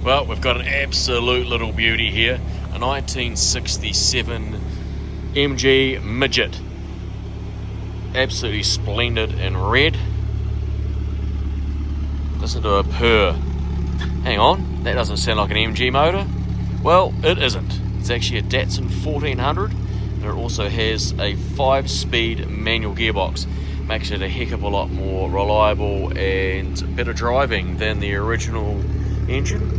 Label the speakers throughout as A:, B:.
A: Well, we've got an absolute little beauty here, a 1967 MG Midget. Absolutely splendid in red. Listen to a purr. Hang on, that doesn't sound like an MG motor. Well, it isn't. It's actually a Datsun 1400, and it also has a 5-speed manual gearbox. Makes it a heck of a lot more reliable and better driving than the original engine.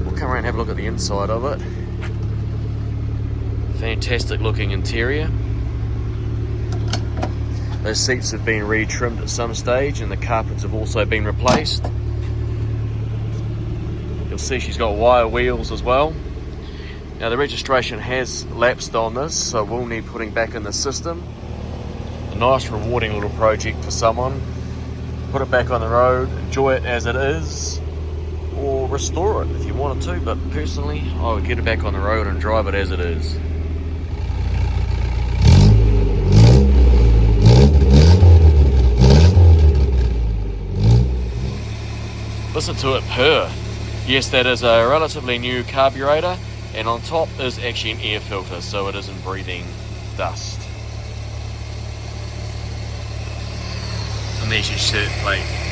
A: We'll come around and have a look at the inside of it. Fantastic looking interior. Those seats have been re-trimmed at some stage, and the carpets have also been replaced. You'll see she's got wire wheels as well. Now the registration has lapsed on this, so we'll need putting back in the system. A nice rewarding little project for someone. Put it back on the road, enjoy it as it is, or restore it if you wanted to, but personally I would get it back on the road and drive it as it is. Listen to it purr. Yes, that is a relatively new carburetor, and on top is actually an air filter, so it isn't breathing dust. And there's your shirt plate.